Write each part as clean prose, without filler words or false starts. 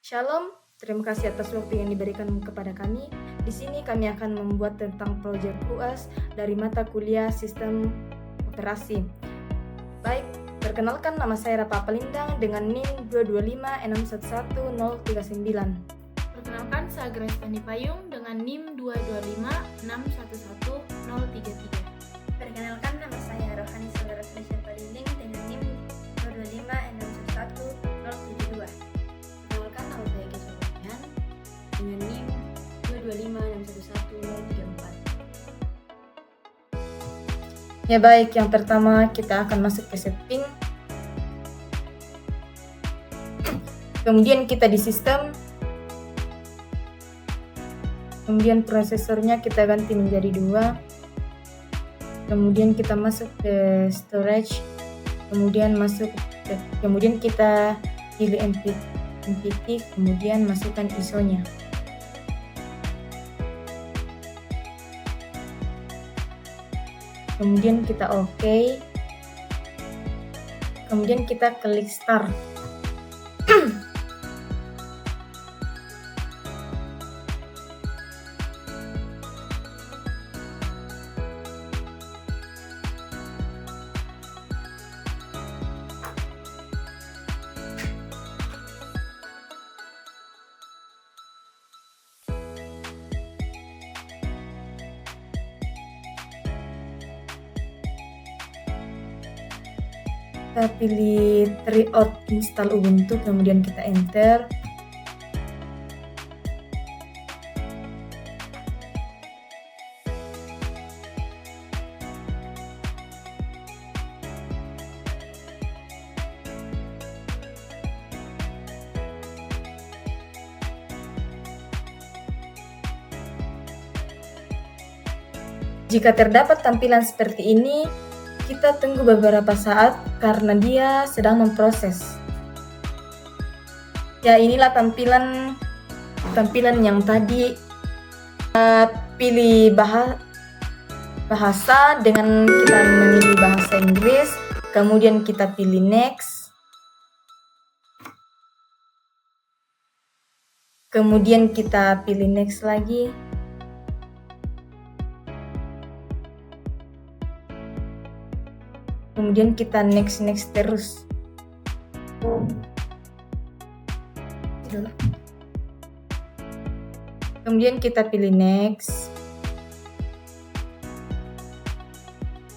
Shalom, terima kasih atas waktu yang diberikan kepada kami. Di sini kami akan membuat tentang proyek UAS dari mata kuliah Sistem Operasi. Baik, perkenalkan nama saya Rapa Pelindang dengan NIM 225611039. Perkenalkan, saya Grace Tani Payung dengan NIM 225611033. Perkenalkan, nama saya Rohani Saudara Spesial Paliling dengan NIM 225611072. Perkenalkan, nama saya Kesha Wayan dengan NIM 225611034. Ya baik, yang pertama kita akan masuk ke setting. Kemudian kita di sistem. Kemudian prosesornya kita ganti menjadi 2. Kemudian kita masuk ke storage. Kemudian kita pilih MPT, kemudian masukkan ISO-nya. Kemudian kita OK. Kemudian kita klik start. Kita pilih tryout install Ubuntu, kemudian kita enter. Jika terdapat tampilan seperti ini, kita tunggu beberapa saat karena dia sedang memproses. Ya, inilah tampilan yang tadi. Pilih bahasa dengan kita memilih bahasa Inggris, kemudian kita pilih next. Kemudian kita pilih next lagi. Kemudian kita next terus. Kemudian kita pilih next.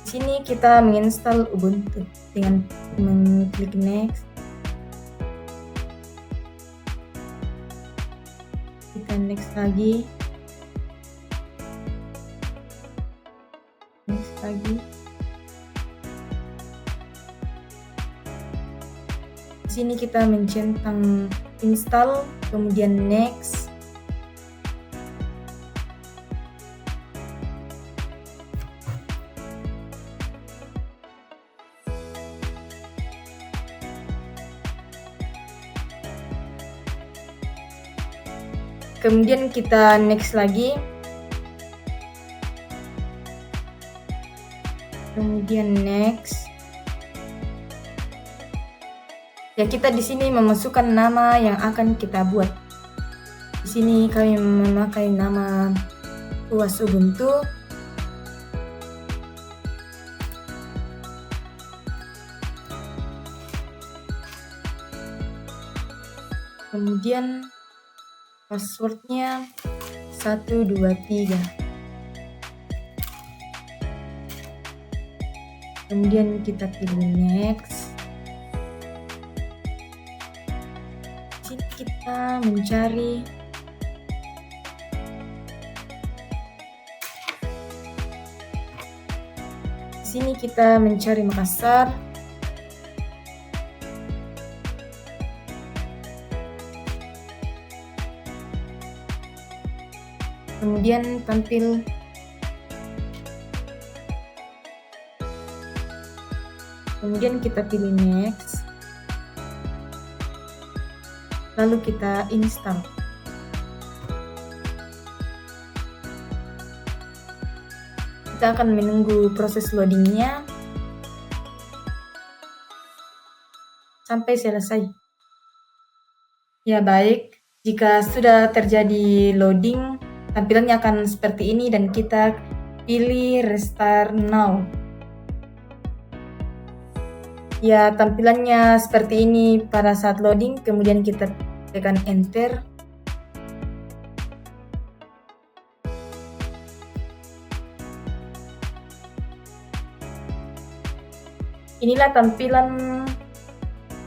Di sini kita menginstal Ubuntu dengan mengklik next. Kita next lagi. Next lagi. Di sini kita mencentang install, kemudian next. Kemudian kita next lagi. Kemudian next. Ya, kita di sini memasukkan nama yang akan kita buat. Di sini kami memakai nama UAS Ubuntu. Kemudian passwordnya 123. Kemudian kita pilih next. Kita mencari di sini kita mencari Makassar. Kemudian tampil kemudian kita pilih next. Lalu kita install. Kita akan menunggu proses loadingnya sampai selesai. Ya baik, Jika sudah terjadi loading, tampilannya akan seperti ini dan kita pilih Restart Now. Ya, tampilannya seperti ini pada saat loading, kemudian kita tekan Enter. Inilah tampilan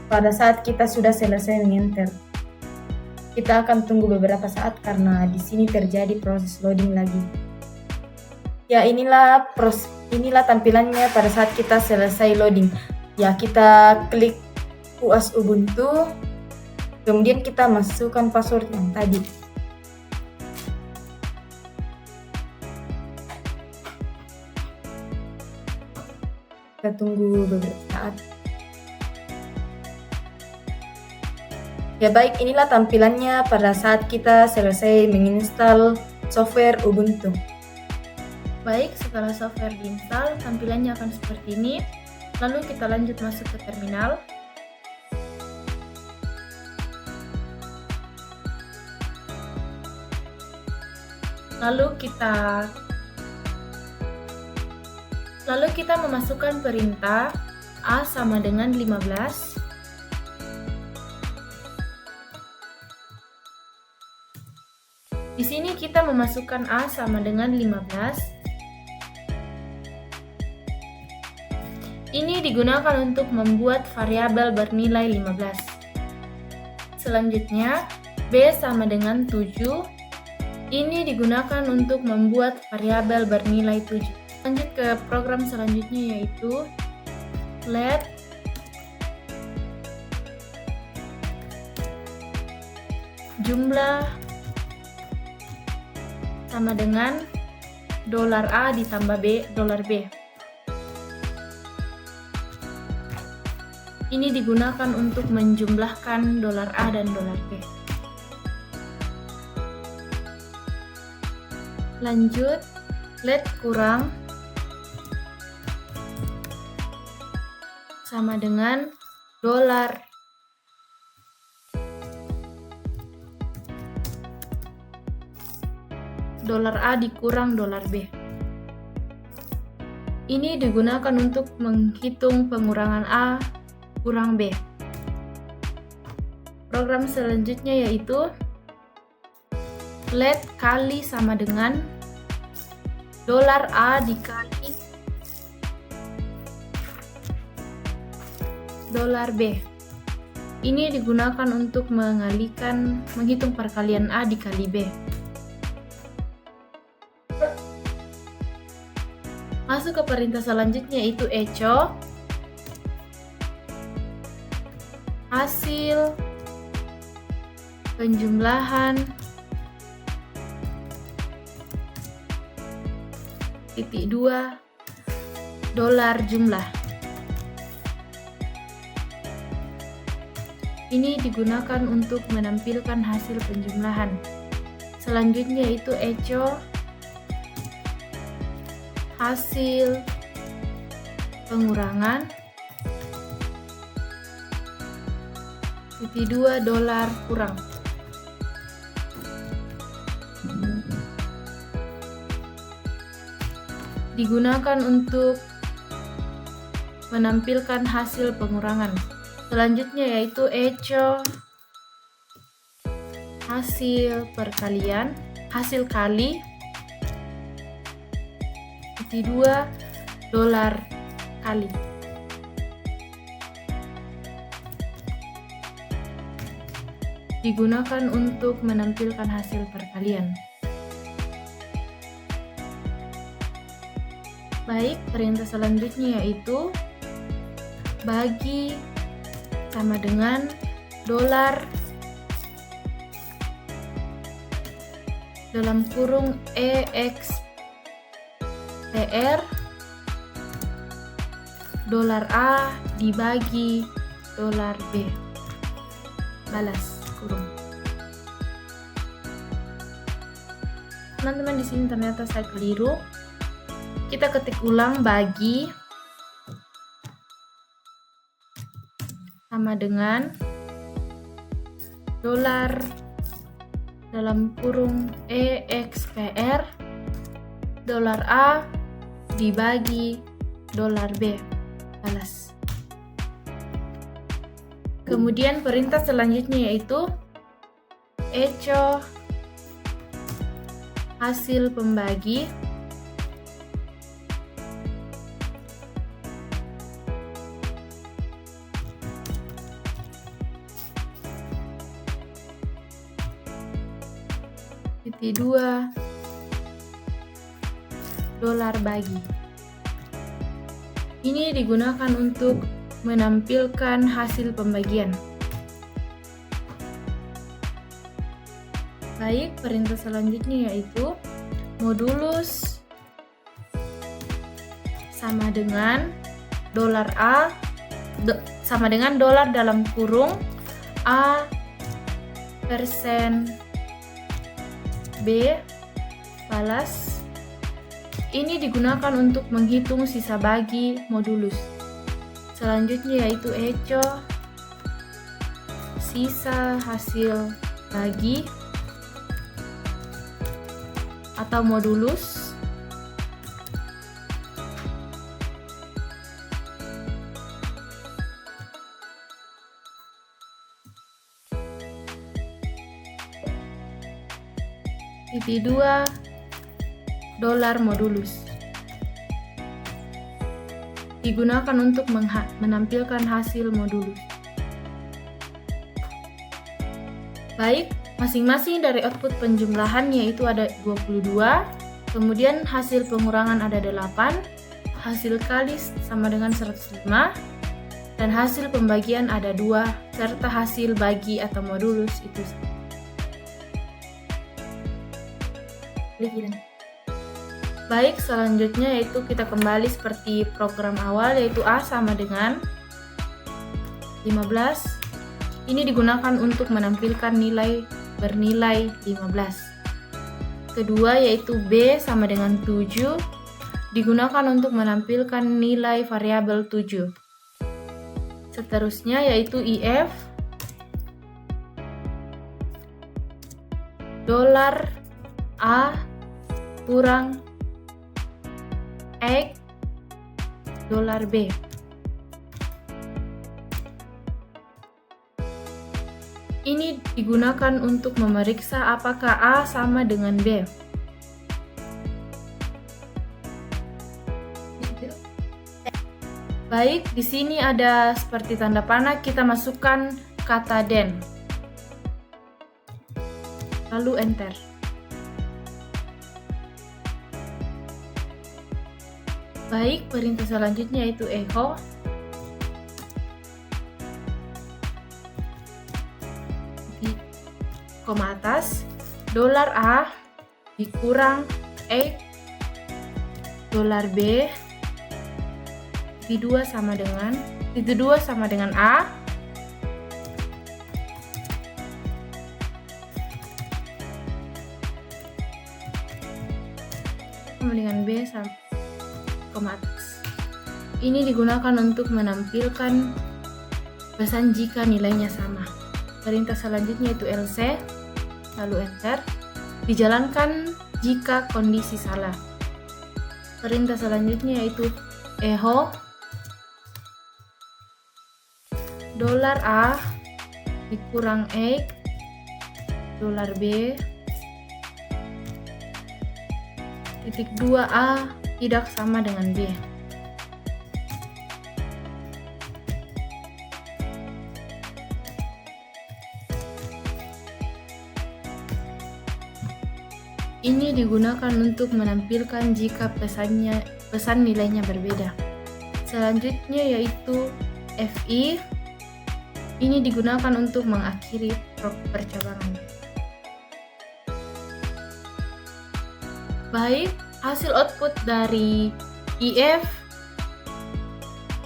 pada saat kita sudah selesai mengenter. Kita akan tunggu beberapa saat karena di sini terjadi proses loading lagi. Ya, inilah tampilannya pada saat kita selesai loading. Ya, kita klik UAS Ubuntu, kemudian kita masukkan password yang tadi. Kita tunggu beberapa saat. Ya baik, inilah tampilannya pada saat kita selesai menginstal software Ubuntu. Baik, setelah software diinstal, tampilannya akan seperti ini. Lalu kita lanjut masuk ke terminal. Lalu kita memasukkan perintah A sama dengan 15. Di sini kita memasukkan A sama dengan 15. Ini digunakan untuk membuat variabel bernilai 15. Selanjutnya, B sama dengan 7. Ini digunakan untuk membuat variabel bernilai 7. Lanjut ke program selanjutnya yaitu let jumlah sama dengan $A ditambah $B. Ini digunakan untuk menjumlahkan $A dan $B. Lanjut, let kurang sama dengan $A dikurang $B. Ini digunakan untuk menghitung pengurangan A kurang B. Program selanjutnya yaitu let kali sama dengan $A dikali $B. Ini digunakan untuk menghitung perkalian A dikali B. Masuk ke perintah selanjutnya yaitu echo hasil penjumlahan $2 jumlah. Ini digunakan untuk menampilkan hasil penjumlahan. Selanjutnya yaitu echo hasil pengurangan $2 kurang. Digunakan untuk menampilkan hasil pengurangan. Selanjutnya yaitu echo hasil perkalian, hasil kali $2 kali. Digunakan untuk menampilkan hasil perkalian. Baik, perintah selanjutnya yaitu bagi sama dengan $EXPR $A dibagi $B. Balas kurung. Teman-teman, di sini ternyata saya keliru. Kita ketik ulang bagi sama dengan dalam kurung EXPR dolar A dibagi dolar B balas. Kemudian perintah selanjutnya yaitu echo hasil pembagi titik 2 dolar bagi. Ini digunakan untuk menampilkan hasil pembagian. Baik, perintah selanjutnya yaitu modulus sama dengan dolar A sama dengan dolar dalam kurung A persen B balas. Ini digunakan untuk menghitung sisa bagi modulus. Selanjutnya yaitu echo sisa hasil bagi atau modulus titik 2 dolar modulus. Digunakan untuk menampilkan hasil modulus. Baik, masing-masing dari output penjumlahan yaitu ada 22, kemudian hasil pengurangan ada 8, hasil kali sama dengan 105, dan hasil pembagian ada 2, serta hasil bagi atau modulus itu. Baik, selanjutnya yaitu kita kembali seperti program awal yaitu A sama dengan 15. Ini digunakan untuk menampilkan nilai bernilai 15. Kedua yaitu B sama dengan 7 digunakan untuk menampilkan nilai variabel 7. Seterusnya yaitu IF dolar A kurang X dolar B. Ini digunakan untuk memeriksa apakah A sama dengan B. Baik, di sini ada seperti tanda panah, kita masukkan kata den. Lalu enter. Baik, perintah selanjutnya yaitu echo di koma atas dolar A dikurang X dolar B titik 2 sama dengan A sama dengan B sama koma atas. Ini digunakan untuk menampilkan pesan jika nilainya sama. Perintah selanjutnya yaitu LC, lalu enter. Dijalankan jika kondisi salah. Perintah selanjutnya yaitu echo dolar A dikurang X dolar B titik 2A tidak sama dengan B. Ini digunakan untuk menampilkan jika pesan nilainya berbeda. Selanjutnya yaitu FI. Ini digunakan untuk mengakhiri percobaan. Baik, hasil output dari IF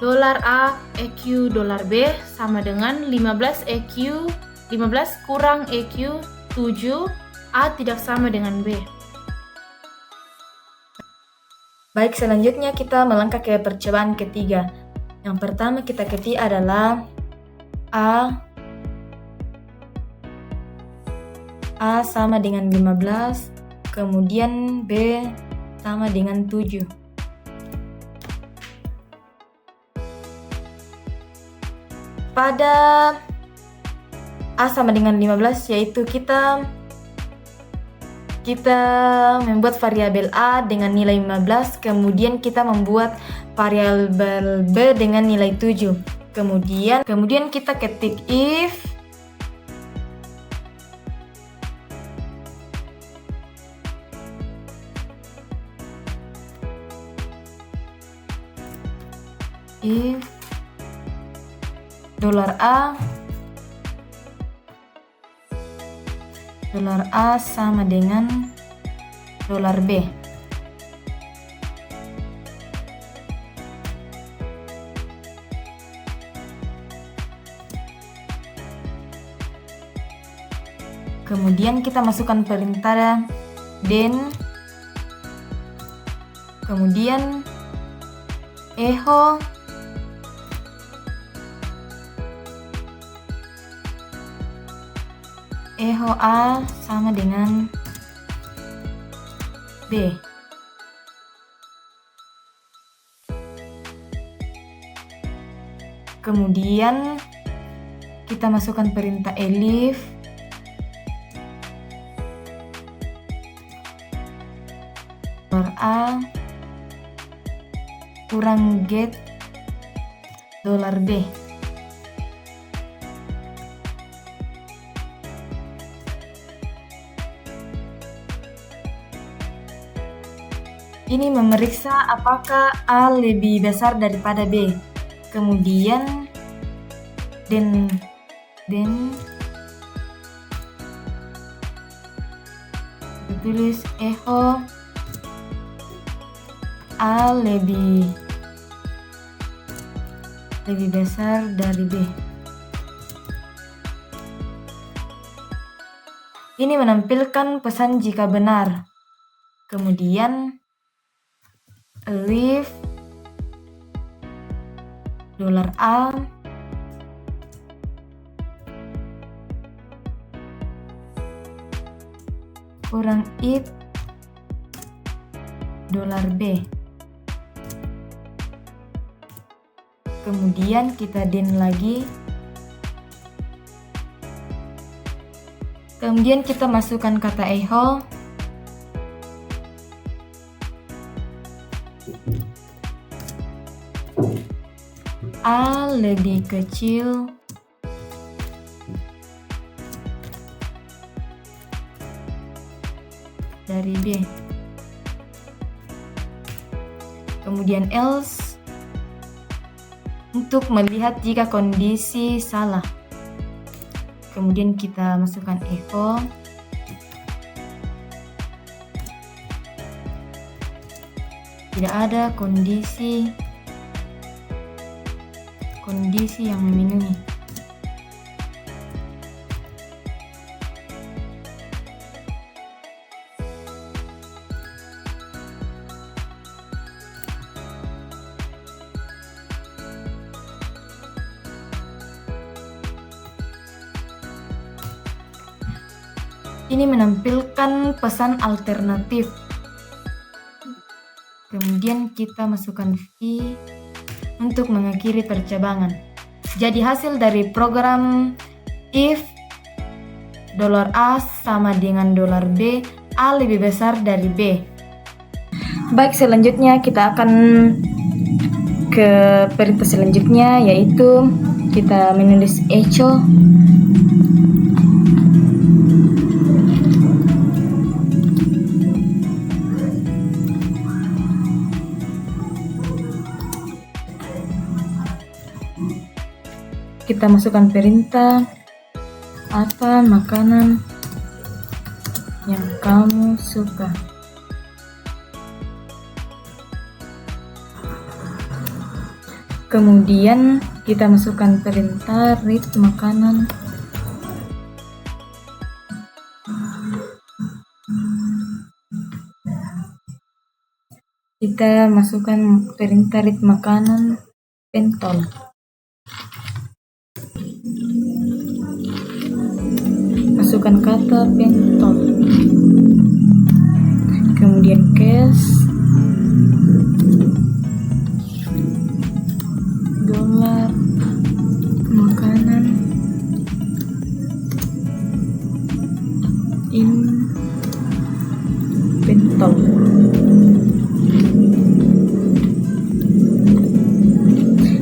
dolar A EQ dolar B sama dengan 15 kurang EQ 7 A tidak sama dengan B. Baik, selanjutnya kita melangkah ke percobaan ketiga. Yang pertama kita ketik adalah A A sama dengan 15, kemudian B sama dengan 7. Pada A sama dengan 15 yaitu kita membuat variabel A dengan nilai 15, kemudian kita membuat variabel B dengan nilai 7. Kemudian kita ketik if $A sama dengan $B. Kemudian kita masukkan perintah then, kemudian echo A sama dengan B. Kemudian kita masukkan perintah elif $A kurang get $B. Ini memeriksa apakah A lebih besar daripada B. Kemudian then tulis echo A lebih besar dari B. Ini menampilkan pesan jika benar. Kemudian elif $A kurang it $B. Kemudian kita then lagi. Kemudian kita masukkan kata echo A lebih kecil dari B. Kemudian else untuk melihat jika kondisi salah. Kemudian kita masukkan echo tidak ada kondisi yang memenuhi. Ini menampilkan pesan alternatif. Kemudian kita masukkan V untuk mengakhiri percabangan. Jadi hasil dari program if $A sama dengan $B, A lebih besar dari B. Baik, selanjutnya kita akan ke perintah selanjutnya, yaitu kita menulis echo kita masukkan perintah apa makanan yang kamu suka. Kemudian kita masukkan perintah read makanan. Kita masukkan perintah read makanan pentol. Masukkan masukkan kata pentol, kemudian cash, dolar, makanan, pentol.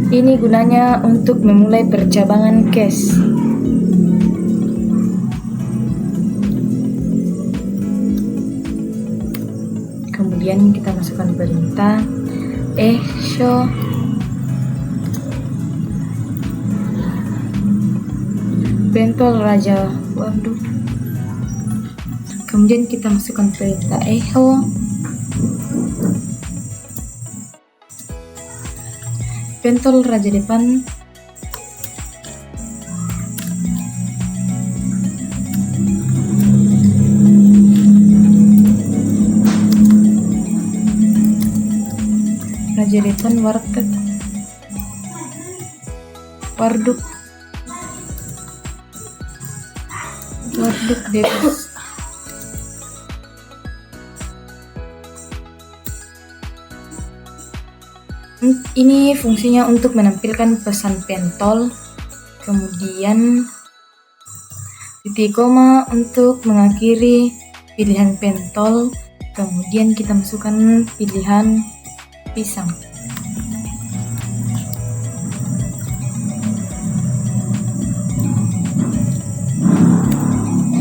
Ini gunanya untuk memulai percabangan cash. Kemudian kita masukkan perintah show pentol raja waduh. Kemudian kita masukkan perintah echo pentol raja depan. Raja depan warteg warduk bebas. Ini fungsinya untuk menampilkan pesan pentol, kemudian titik koma untuk mengakhiri pilihan pentol, kemudian kita masukkan pilihan pisang.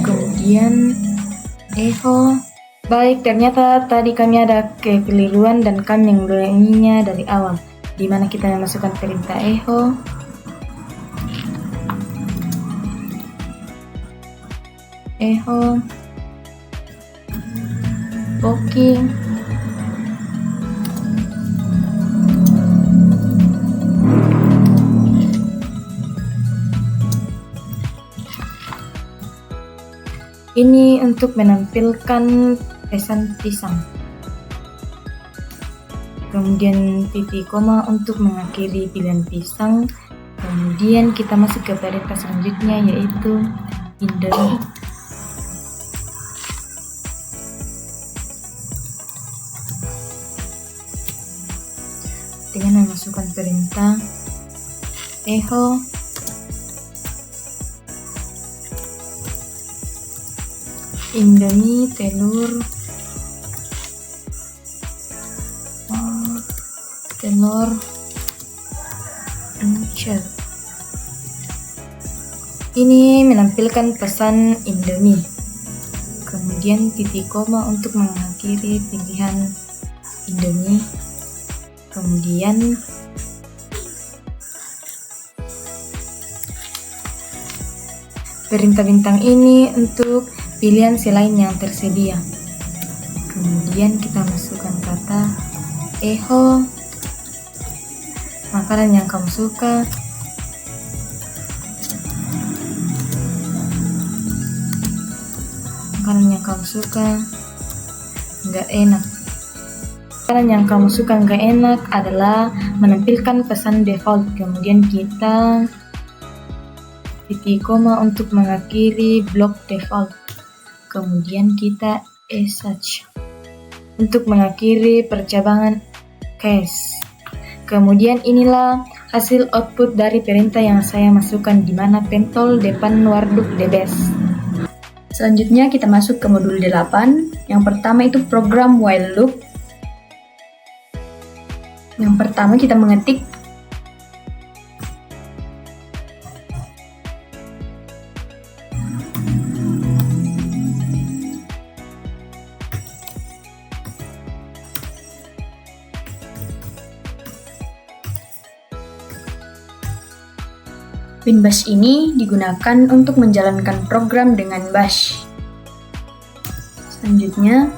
Kemudian echo. Baik, ternyata tadi kami ada kekeliruan dan kami mengulanginya dari awal, di mana kita memasukkan perintah echo, oke, ini untuk menampilkan pesan pisang. Kemudian titik koma untuk mengakhiri pilihan pisang. Kemudian kita masuk ke perintah selanjutnya, yaitu Indomie. Dengan memasukkan perintah echo Indomie telur encel. Ini menampilkan pesan Indomie. Kemudian titik koma untuk mengakhiri pilihan Indomie. Kemudian perintah bintang ini untuk pilihan selain yang tersedia. Kemudian kita masukkan kata echo makanan yang kamu suka. Makanan yang kamu suka nggak enak. Makanan yang kamu suka nggak enak adalah menampilkan pesan default. Kemudian kita titik koma untuk mengakhiri blok default. Kemudian kita search untuk mengakhiri percabangan cache. Kemudian inilah hasil output dari perintah yang saya masukkan, di mana pentol depan warduk debes. Selanjutnya kita masuk ke modul 8. Yang pertama itu program while loop. Yang pertama kita mengetik Pin bash ini digunakan untuk menjalankan program dengan bash. Selanjutnya,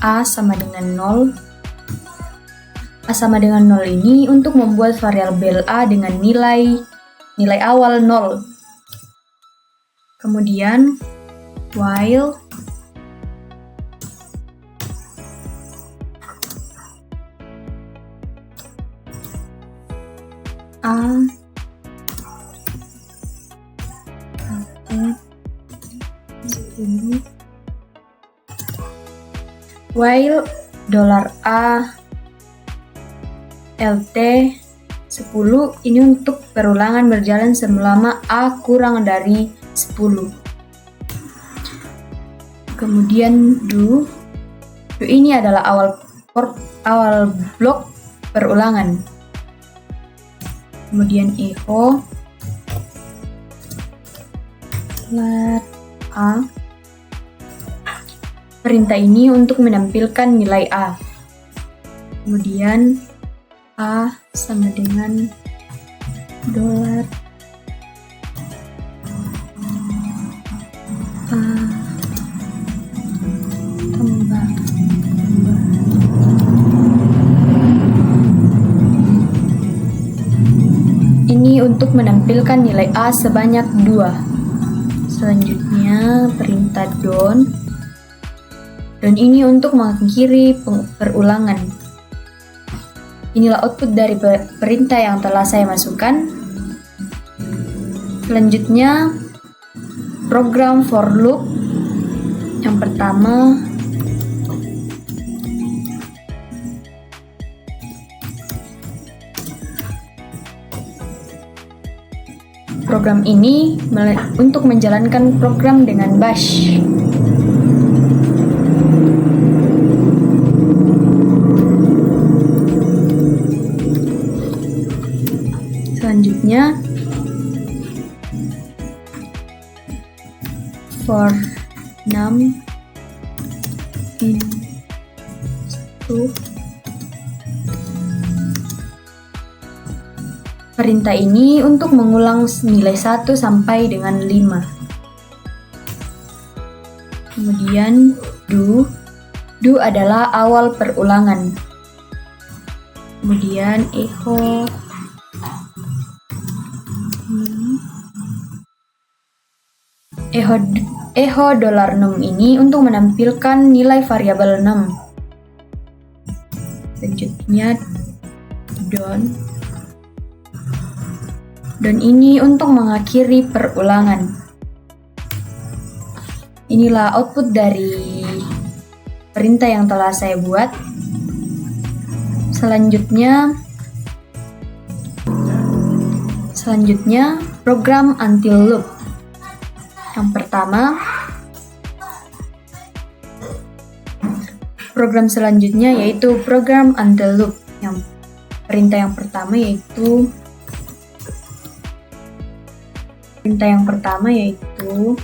A sama dengan 0. A sama dengan 0 ini untuk membuat variabel A dengan nilai awal 0. Kemudian, while A 10. While $A LT 10 ini untuk perulangan berjalan selama A kurang dari 10. Kemudian do ini adalah awal blok perulangan. Kemudian echo lat A. Perintah ini untuk menampilkan nilai A. Kemudian A sama dengan $A tambah. Ini untuk menampilkan nilai A sebanyak 2. Selanjutnya perintah don ini untuk mengakhiri perulangan. Inilah output dari perintah yang telah saya masukkan. Selanjutnya program for loop. Yang pertama program ini untuk menjalankan program dengan bash. Selanjutnya for num in 1. Perintah ini untuk mengulang nilai 1 sampai dengan 5. Kemudian do adalah awal perulangan. Kemudian echo $num ini untuk menampilkan nilai variabel num. Selanjutnya don ini untuk mengakhiri perulangan. Inilah output dari perintah yang telah saya buat. Selanjutnya program until loop. Yang pertama, program selanjutnya yaitu program until loop. Yang perintah yang pertama yaitu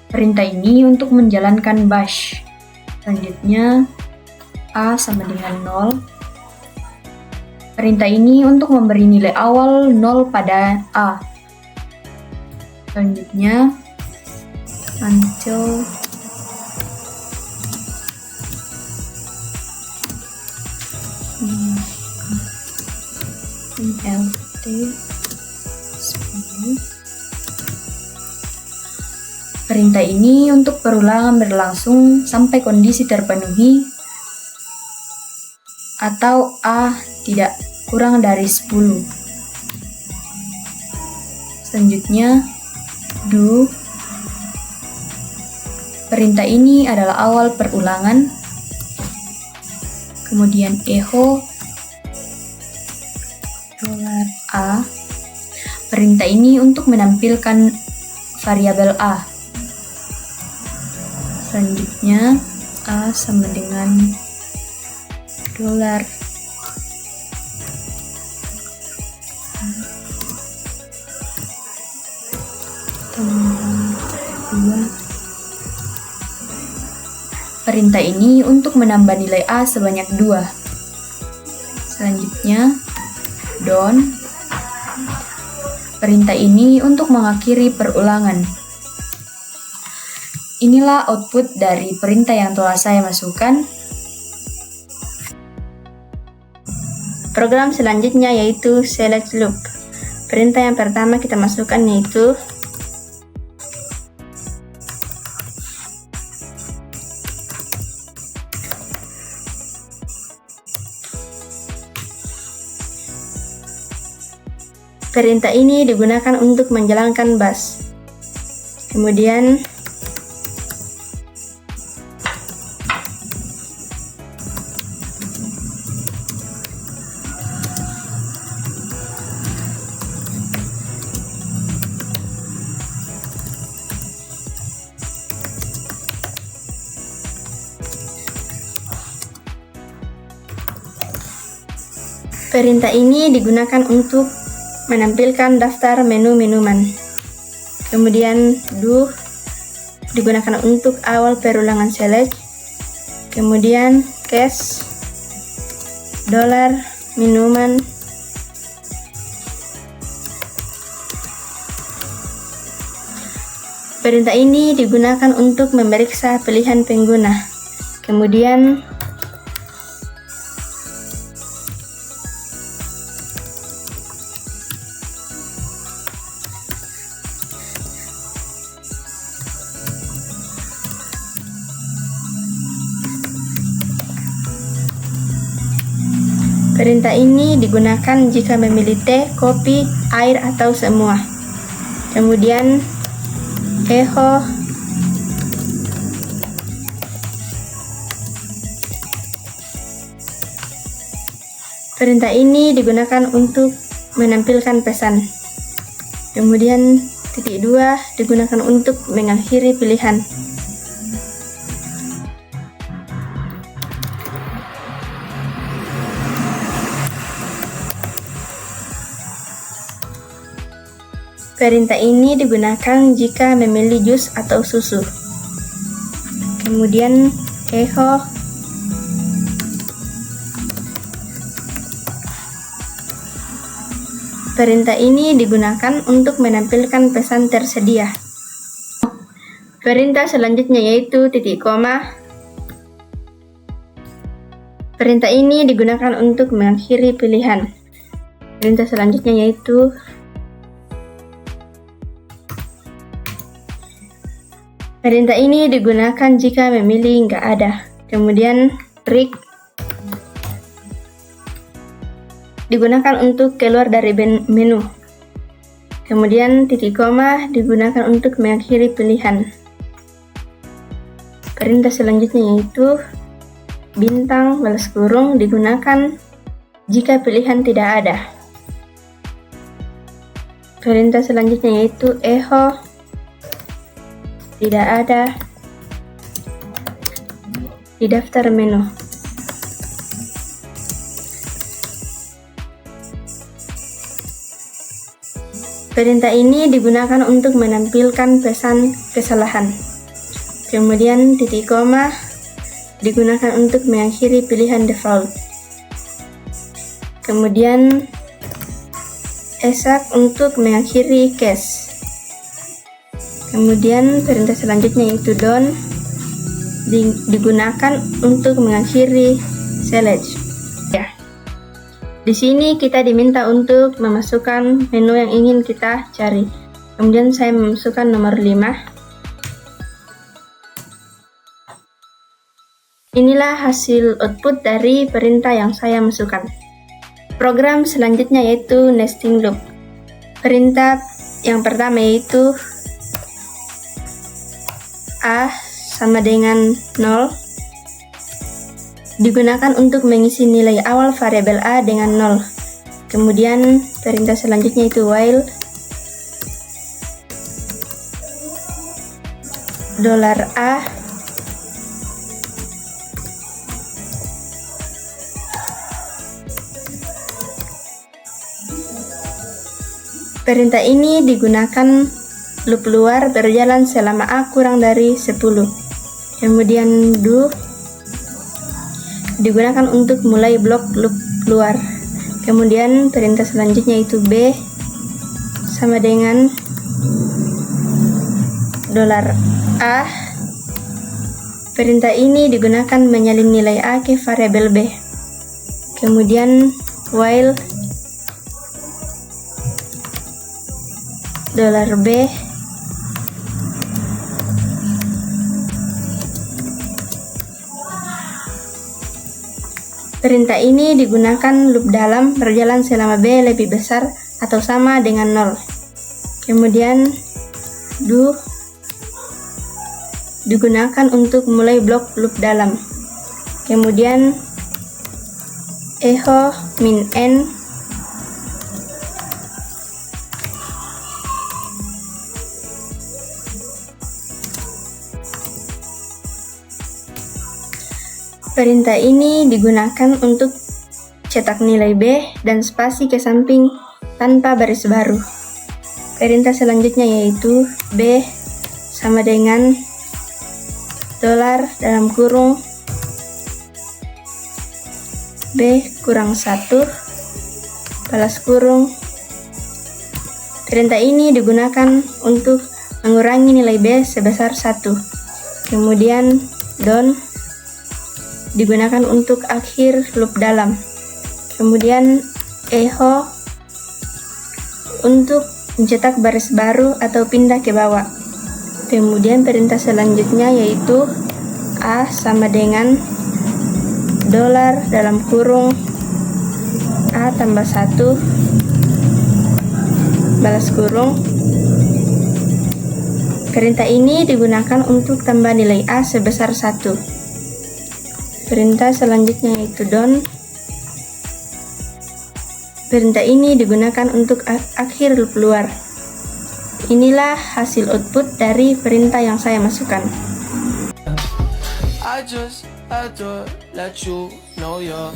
perintah ini untuk menjalankan bash. Selanjutnya A sama dengan 0. Perintah ini untuk memberi nilai awal 0 pada A. Selanjutnya until LT 10. Perintah ini untuk perulangan berlangsung sampai kondisi terpenuhi atau A tidak kurang dari 10. Selanjutnya do. Perintah ini adalah awal perulangan. Kemudian echo $A. Perintah ini untuk menampilkan variabel A. Selanjutnya A sama dengan $. Perintah ini untuk menambah nilai A sebanyak 2. Selanjutnya don. Perintah ini untuk mengakhiri perulangan. Inilah output dari perintah yang telah saya masukkan. Program selanjutnya yaitu select loop. Perintah yang pertama kita masukkan yaitu Perintah ini digunakan untuk menjalankan bash. Kemudian perintah ini digunakan untuk menampilkan daftar menu minuman. Kemudian do digunakan untuk awal perulangan select. Kemudian cash $minuman. Perintah ini digunakan untuk memeriksa pilihan pengguna. Kemudian perintah ini digunakan jika memilih teh, kopi, air, atau semua. Kemudian echo perintah ini digunakan untuk menampilkan pesan. Kemudian titik 2 digunakan untuk mengakhiri pilihan. Perintah ini digunakan jika memilih jus atau susu. Kemudian echo perintah ini digunakan untuk menampilkan pesan tersedia. Perintah selanjutnya yaitu titik koma. Perintah ini digunakan untuk mengakhiri pilihan. Perintah selanjutnya yaitu perintah ini digunakan jika memilih nggak ada. Kemudian break digunakan untuk keluar dari menu. Kemudian titik koma digunakan untuk mengakhiri pilihan. Perintah selanjutnya yaitu bintang balas kurung digunakan jika pilihan tidak ada. Perintah selanjutnya yaitu echo tidak ada di daftar menu. Perintah ini digunakan untuk menampilkan pesan kesalahan. Kemudian titik koma digunakan untuk mengakhiri pilihan default. Kemudian escape untuk mengakhiri cache. Kemudian perintah selanjutnya yaitu done digunakan untuk mengakhiri select. Ya. Di sini kita diminta untuk memasukkan menu yang ingin kita cari. Kemudian saya memasukkan nomor 5. Inilah hasil output dari perintah yang saya masukkan. Program selanjutnya yaitu nesting loop. Perintah yang pertama yaitu A sama dengan 0 digunakan untuk mengisi nilai awal variabel A dengan 0. Kemudian perintah selanjutnya itu while $A perintah ini digunakan loop luar berjalan selama A kurang dari 10. Kemudian do digunakan untuk mulai blok loop luar. Kemudian perintah selanjutnya itu B sama dengan $A. Perintah ini digunakan menyalin nilai A ke variabel B. Kemudian while $B perintah ini digunakan loop dalam berjalan selama B lebih besar atau sama dengan 0. Kemudian do digunakan untuk mulai blok loop dalam. Kemudian echo min n perintah ini digunakan untuk cetak nilai B dan spasi ke samping tanpa baris baru. Perintah selanjutnya yaitu B sama dengan $, B kurang 1, balas kurung. Perintah ini digunakan untuk mengurangi nilai B sebesar 1. Kemudian don digunakan untuk akhir loop dalam. Kemudian echo untuk mencetak baris baru atau pindah ke bawah. Kemudian perintah selanjutnya yaitu A sama dengan $, A tambah 1, balas kurung. Perintah ini digunakan untuk tambah nilai A sebesar 1. Perintah selanjutnya yaitu don. Perintah ini digunakan untuk akhir loop luar. Inilah hasil output dari perintah yang saya masukkan. I just had to let you know you're